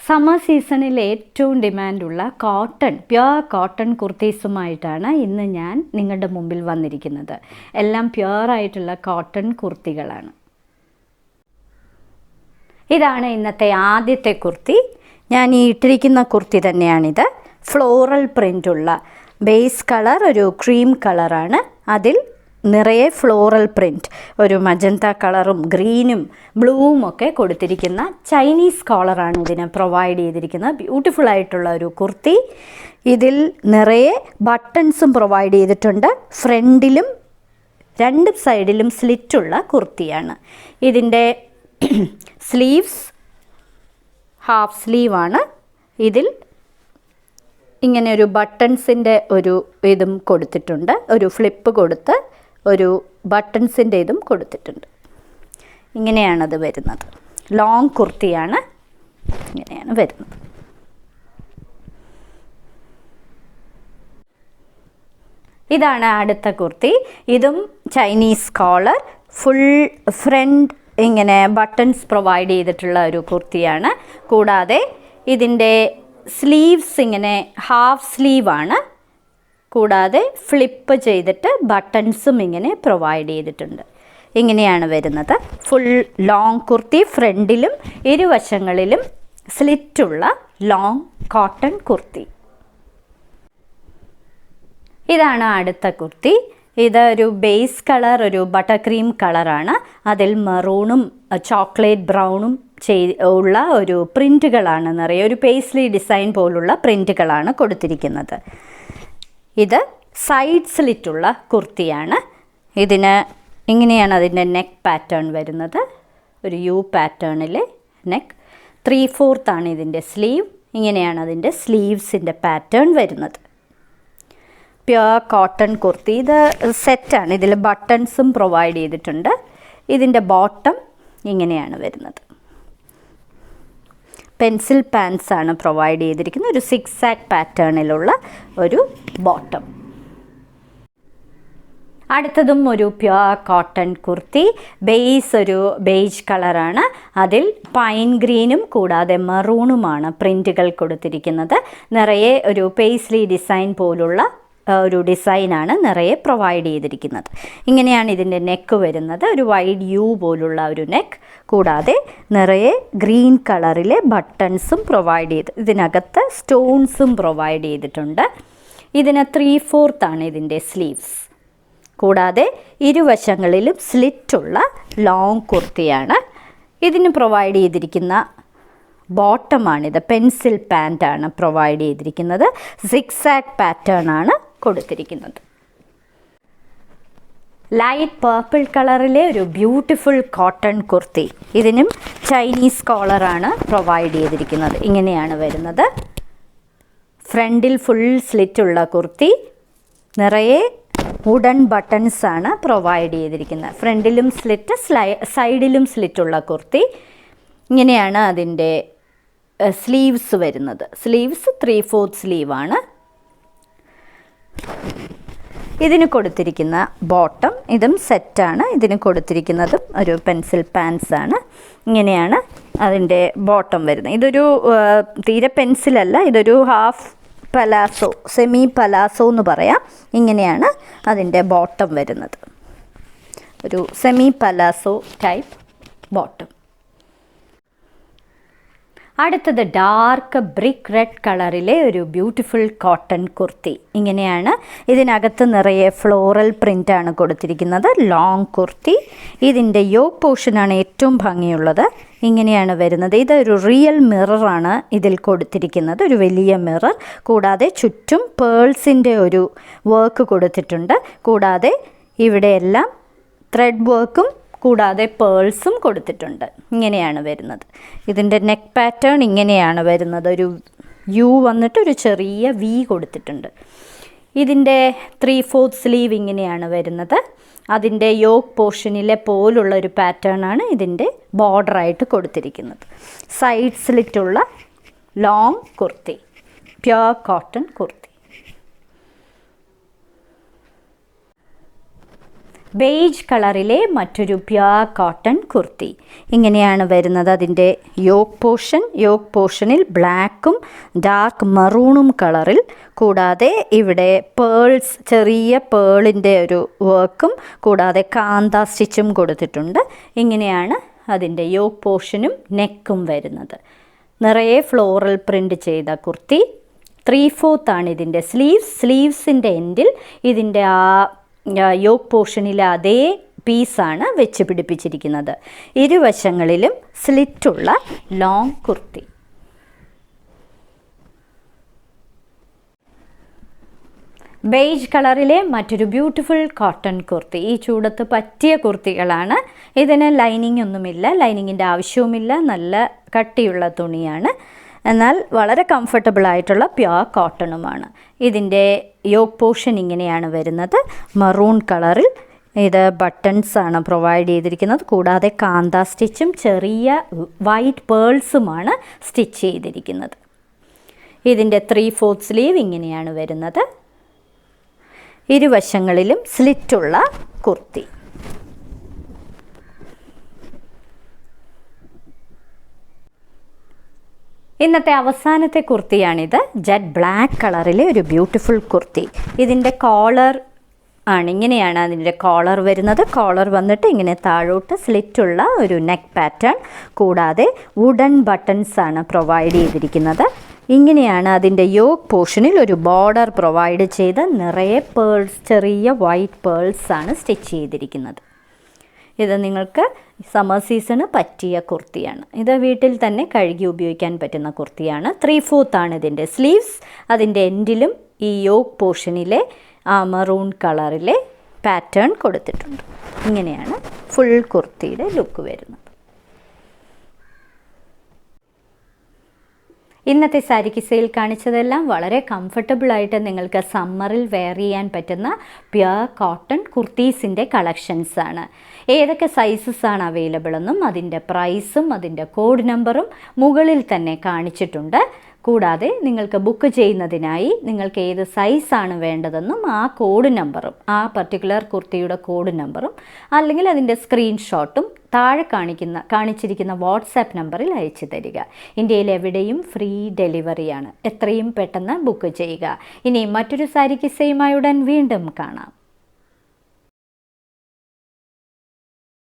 Summer സീസണിൽ ഏറ്റവും ഡിമാൻഡുള്ള pure cotton കുർത്തീസുമായിട്ടാണ് ഇന്ന് ഞാൻ നിങ്ങളുടെ മുമ്പിൽ വന്നിരിക്കുന്നത്. എല്ലാം പ്യുവറായിട്ടുള്ള കോട്ടൺ കുർത്തികളാണ്. ഇതാണ് ഇന്നത്തെ ആദ്യത്തെ കുർത്തി. ഞാൻ ഈ ഇട്ടിരിക്കുന്ന കുർത്തി തന്നെയാണിത്. ഫ്ലോറൽ പ്രിൻ്റുള്ള ബേസ് കളർ ഒരു ക്രീം കളറാണ്. അതിൽ നിറയെ ഫ്ലോറൽ പ്രിൻറ്റ്, ഒരു മജന്ത കളറും ഗ്രീനും ബ്ലൂവും ഒക്കെ കൊടുത്തിരിക്കുന്ന ചൈനീസ് കോളറാണ് ഇതിന് പ്രൊവൈഡ് ചെയ്തിരിക്കുന്നത്. ബ്യൂട്ടിഫുൾ ആയിട്ടുള്ള ഒരു കുർത്തി. ഇതിൽ നിറയെ ബട്ടൺസും പ്രൊവൈഡ് ചെയ്തിട്ടുണ്ട്. ഫ്രണ്ടിലും രണ്ട് സൈഡിലും സ്ലിറ്റുള്ള കുർത്തിയാണ്. ഇതിൻ്റെ സ്ലീവ്സ് ഹാഫ് സ്ലീവാണ്. ഇതിൽ ഇങ്ങനെ ഒരു ബട്ടൺസിൻ്റെ ഒരു ഇതും കൊടുത്തിട്ടുണ്ട്. ഒരു ഫ്ലിപ്പ് കൊടുത്ത് ഒരു ബട്ടൺസിൻ്റെ ഇതും കൊടുത്തിട്ടുണ്ട്. ഇങ്ങനെയാണത് വരുന്നത്. ലോങ് കുർത്തിയാണ്. ഇങ്ങനെയാണ് വരുന്നത്. ഇതാണ് അടുത്ത കുർത്തി. ഇതും ചൈനീസ് കോളർ, ഫുൾ ഫ്രണ്ട് ഇങ്ങനെ ബട്ടൺസ് പ്രൊവൈഡ് ചെയ്തിട്ടുള്ള ഒരു കുർത്തിയാണ്. കൂടാതെ ഇതിൻ്റെ സ്ലീവ്സ് ഇങ്ങനെ ഹാഫ് സ്ലീവാണ്. കൂടാതെ ഫ്ലിപ്പ് ചെയ്തിട്ട് ബട്ടൺസും ഇങ്ങനെ പ്രൊവൈഡ് ചെയ്തിട്ടുണ്ട്. ഇങ്ങനെയാണ് വരുന്നത്. Full long kurti. ഫ്രണ്ടിലും ഇരുവശങ്ങളിലും സ്ലിറ്റുള്ള ലോങ് കോട്ടൺ കുർത്തി. ഇതാണ് അടുത്ത കുർത്തി. ഇതൊരു ബേസ് കളർ ഒരു ബട്ടർ ക്രീം കളറാണ്. അതിൽ മെറൂണും ചോക്ലേറ്റ് ബ്രൗണും ഉള്ള ഒരു പ്രിൻറ്റുകളാണ് നിറയെ. ഒരു പേസ്ലി ഡിസൈൻ പോലുള്ള പ്രിൻറ്റുകളാണ് കൊടുത്തിരിക്കുന്നത്. ഇത് സൈഡ് സ്ലിറ്റുള്ള കുർത്തിയാണ്. ഇതിന് ഇങ്ങനെയാണ് അതിൻ്റെ നെക്ക് പാറ്റേൺ വരുന്നത്. ഒരു യു പാറ്റേണിലെ നെക്ക്. 3/4 ഇതിൻ്റെ സ്ലീവ്. ഇങ്ങനെയാണ് അതിൻ്റെ സ്ലീവ്സിൻ്റെ പാറ്റേൺ വരുന്നത്. Pure cotton kurti. ഇത് സെറ്റാണ്. ഇതിൽ ബട്ടൺസും പ്രൊവൈഡ് ചെയ്തിട്ടുണ്ട്. ഇതിൻ്റെ ബോട്ടം ഇങ്ങനെയാണ് വരുന്നത്. പെൻസിൽ പാൻസ് ആണ് പ്രൊവൈഡ് ചെയ്തിരിക്കുന്നത്. ഒരു 6 പാറ്റേണിലുള്ള ഒരു ബോട്ടം. അടുത്തതും ഒരു പ്യുവർ കോട്ടൺ കുർത്തി. ബേസ് ഒരു ബേജ് കളറാണ്. അതിൽ പൈൻ ഗ്രീനും കൂടാതെ മെറൂണുമാണ് പ്രിൻറ്റുകൾ കൊടുത്തിരിക്കുന്നത്. നിറയെ ഒരു പേസ്ലി ഡിസൈൻ പോലുള്ള ഒരു ഡിസൈനാണ് നിറയെ പ്രൊവൈഡ് ചെയ്തിരിക്കുന്നത്. ഇങ്ങനെയാണ് ഇതിൻ്റെ നെക്ക് വരുന്നത്. ഒരു വൈഡ് യു പോലുള്ള ഒരു നെക്ക്. കൂടാതെ നിറയെ ഗ്രീൻ കളറിലെ ബട്ടൺസും പ്രൊവൈഡ് ചെയ്ത് ഇതിനകത്ത് സ്റ്റോൺസും പ്രൊവൈഡ് ചെയ്തിട്ടുണ്ട്. ഇതിന് 3/4 ഇതിൻ്റെ സ്ലീവ്സ്. കൂടാതെ ഇരുവശങ്ങളിലും സ്ലിറ്റുള്ള ലോങ് കുർത്തിയാണ്. ഇതിന് പ്രൊവൈഡ് ചെയ്തിരിക്കുന്ന ബോട്ടമാണിത്. പെൻസിൽ പാൻറ്റാണ് പ്രൊവൈഡ് ചെയ്തിരിക്കുന്നത്. 6 പാറ്റേൺ ആണ് കൊടുത്തിരിക്കുന്നത്. ലൈറ്റ് പർപ്പിൾ കളറിലെ ഒരു ബ്യൂട്ടിഫുൾ കോട്ടൺ കുർത്തി. ഇതിനും ചൈനീസ് കോളറാണ് പ്രൊവൈഡ് ചെയ്തിരിക്കുന്നത്. ഇങ്ങനെയാണ് വരുന്നത്. ഫ്രണ്ടിൽ ഫുൾ സ്ലിറ്റുള്ള കുർത്തി. നിറയെ വുഡൻ ബട്ടൺസ് ആണ് പ്രൊവൈഡ് ചെയ്തിരിക്കുന്നത്. ഫ്രണ്ടിലും സ്ലിറ്റ്, സൈഡിലും സ്ലിറ്റുള്ള കുർത്തി. ഇങ്ങനെയാണ് അതിൻ്റെ സ്ലീവ്സ് വരുന്നത്. സ്ലീവ്സ് 3/4 സ്ലീവാണ്. ഇതിന് കൊടുത്തിരിക്കുന്ന ബോട്ടം ഇതും സെറ്റാണ്. ഇതിന് കൊടുത്തിരിക്കുന്നതും ഒരു പെൻസിൽ പാൻസ് ആണ്. ഇങ്ങനെയാണ് അതിൻ്റെ ബോട്ടം വരുന്നത്. ഇതൊരു തീരെ പെൻസിലല്ല, ഇതൊരു ഹാഫ് പലാസോ, സെമി പലാസോ എന്ന് പറയാം. ഇങ്ങനെയാണ് അതിൻ്റെ ബോട്ടം വരുന്നത്. ഒരു സെമി പലാസോ ടൈപ്പ് ബോട്ടം. അടുത്തത് ഡാർക്ക് ബ്രിക്ക് റെഡ് കളറിലെ ഒരു ബ്യൂട്ടിഫുൾ കോട്ടൺ കുർത്തി. ഇങ്ങനെയാണ്. ഇതിനകത്ത് നിറയെ ഫ്ലോറൽ പ്രിൻ്റാണ് കൊടുത്തിരിക്കുന്നത്. ലോങ് കുർത്തി. ഇതിൻ്റെ യോക്ക് പോർഷനാണ് ഏറ്റവും ഭംഗിയുള്ളത്. ഇങ്ങനെയാണ് വരുന്നത്. ഇതൊരു റിയൽ മിററാണ് ഇതിൽ കൊടുത്തിരിക്കുന്നത്. ഒരു വലിയ മിറർ. കൂടാതെ ചുറ്റും പേൾസിൻ്റെ ഒരു വർക്ക് കൊടുത്തിട്ടുണ്ട്. കൂടാതെ ഇവിടെയെല്ലാം ത്രെഡ് വർക്കും കൂടാതെ പേൾസും കൊടുത്തിട്ടുണ്ട്. ഇങ്ങനെയാണ് വരുന്നത്. ഇതിൻ്റെ നെക്ക് പാറ്റേൺ ഇങ്ങനെയാണ് വരുന്നത്. ഒരു യു വന്നിട്ട് ഒരു ചെറിയ വി കൊടുത്തിട്ടുണ്ട്. ഇതിൻ്റെ 3/4 സ്ലീവ് ഇങ്ങനെയാണ് വരുന്നത്. അതിൻ്റെ യോക്ക് പോർഷനിലെ പോലുള്ള ഒരു പാറ്റേൺ ആണ് ഇതിൻ്റെ ബോർഡറായിട്ട് കൊടുത്തിരിക്കുന്നത്. സൈഡ് സ്ലിറ്റുള്ള long kurti. Pure cotton kurti. Beige കളറിലെ മറ്റൊരു പ്യുർ കോട്ടൺ കുർത്തി. ഇങ്ങനെയാണ് വരുന്നത് അതിൻ്റെ യോക്ക് പോർഷനിൽ ബ്ലാക്കും ഡാർക്ക് മറൂണും കളറിൽ, കൂടാതെ ഇവിടെ പേൾസ്, ചെറിയ പേളിൻ്റെ ഒരു വർക്കും കൂടാതെ കാന്ത സ്റ്റിച്ചും കൊടുത്തിട്ടുണ്ട്. ഇങ്ങനെയാണ് അതിൻ്റെ യോക്ക് പോർഷനും നെക്കും വരുന്നത്. നിറയെ ഫ്ലോറൽ പ്രിൻ്റ് ചെയ്ത കുർത്തി. 3/4 ആണ് ഇതിൻ്റെ സ്ലീവ്സിൻ്റെ എൻഡിൽ ഇതിൻ്റെ ആ യോക്ക് പോർഷനിലെ അതേ പീസാണ് വെച്ച് പിടിപ്പിച്ചിരിക്കുന്നത്. ഇരുവശങ്ങളിലും സ്ലിറ്റുള്ള ലോങ് കുർത്തി. ബേജ് കളറിലെ മറ്റൊരു ബ്യൂട്ടിഫുൾ കോട്ടൺ കുർത്തി. ഈ ചൂടത്ത് പറ്റിയ കുർത്തികളാണ്. ഇതിന് ലൈനിങ് ഒന്നുമില്ല, ലൈനിങ്ങിൻ്റെ ആവശ്യവുമില്ല. നല്ല കട്ടിയുള്ള തുണിയാണ്, എന്നാൽ വളരെ കംഫർട്ടബിൾ ആയിട്ടുള്ള പ്യുർ കോട്ടണുമാണ്. ഇതിൻ്റെ യോക്ക് പോർഷൻ ഇങ്ങനെയാണ് വരുന്നത്, മറൂൺ കളറിൽ. ഇത് ബട്ടൺസ് ആണ് പ്രൊവൈഡ് ചെയ്തിരിക്കുന്നത്, കൂടാതെ കാന്ത സ്റ്റിച്ചും ചെറിയ വൈറ്റ് പേൾസുമാണ് സ്റ്റിച്ച് ചെയ്തിരിക്കുന്നത്. ഇതിൻ്റെ 3/4 സ്ലീവ് ഇങ്ങനെയാണ് വരുന്നത്. ഇരുവശങ്ങളിലും സ്ലിറ്റുള്ള കുർത്തി. ഇന്നത്തെ അവസാനത്തെ കുർത്തിയാണിത്. ജെറ്റ് ബ്ലാക്ക് കളറിലെ ഒരു ബ്യൂട്ടിഫുൾ കുർത്തി. ഇതിൻ്റെ കോളർ ആണ്, ഇങ്ങനെയാണ് അതിൻ്റെ കോളർ വരുന്നത്. കോളർ വന്നിട്ട് ഇങ്ങനെ താഴോട്ട് സ്ലിറ്റുള്ള ഒരു നെക്ക് പാറ്റേൺ, കൂടാതെ വുഡൻ ബട്ടൺസ് ആണ് പ്രൊവൈഡ് ചെയ്തിരിക്കുന്നത്. ഇങ്ങനെയാണ് അതിൻ്റെ യോക്ക് പോർഷനിൽ ഒരു ബോർഡർ പ്രൊവൈഡ് ചെയ്ത് നിറയെ പേൾസ്, ചെറിയ വൈറ്റ് പേൾസ് ആണ് സ്റ്റിച്ച് ചെയ്തിരിക്കുന്നത്. ഇത് നിങ്ങൾക്ക് സമ്മർ സീസണ് പറ്റിയ കുർത്തിയാണ്. ഇത് വീട്ടിൽ തന്നെ കഴുകി ഉപയോഗിക്കാൻ പറ്റുന്ന കുർത്തിയാണ്. 3/4 ആണ് ഇതിൻ്റെ സ്ലീവ്സ്. അതിൻ്റെ എൻഡിലും ഈ യോക്ക് പോർഷനിലെ ആ മറൂൺ കളറിലെ പാറ്റേൺ കൊടുത്തിട്ടുണ്ട്. ഇങ്ങനെയാണ് ഫുൾ കുർത്തിയുടെ ലുക്ക് വരുന്നത്. ഇന്നത്തെ സാരി കിസയിൽ കാണിച്ചതെല്ലാം വളരെ കംഫർട്ടബിളായിട്ട് നിങ്ങൾക്ക് സമ്മറിൽ വെയർ ചെയ്യാൻ പറ്റുന്ന പ്യുർ കോട്ടൺ കുർത്തീസിൻ്റെ കളക്ഷൻസാണ്. ഏതൊക്കെ സൈസസ് ആണ് അവൈലബിൾ എന്നും അതിൻ്റെ പ്രൈസും അതിൻ്റെ കോഡ് നമ്പറും മുകളിൽ തന്നെ കാണിച്ചിട്ടുണ്ട്. കൂടാതെ നിങ്ങൾക്ക് ബുക്ക് ചെയ്യുന്നതിനായി നിങ്ങൾക്ക് ഏത് സൈസാണ് വേണ്ടതെന്നും ആ കോഡ് നമ്പറും, ആ പർട്ടിക്കുലർ കുർത്തിയുടെ കോഡ് നമ്പറും അല്ലെങ്കിൽ അതിൻ്റെ സ്ക്രീൻഷോട്ടും താഴെ കാണിച്ചിരിക്കുന്ന വാട്സാപ്പ് നമ്പറിൽ അയച്ചു തരിക. ഇന്ത്യയിൽ എവിടെയും ഫ്രീ ഡെലിവറിയാണ്. എത്രയും പെട്ടെന്ന് ബുക്ക് ചെയ്യുക. ഇനി മറ്റൊരു സാരി കിസ്സയുമായി ഉടൻ വീണ്ടും കാണാം.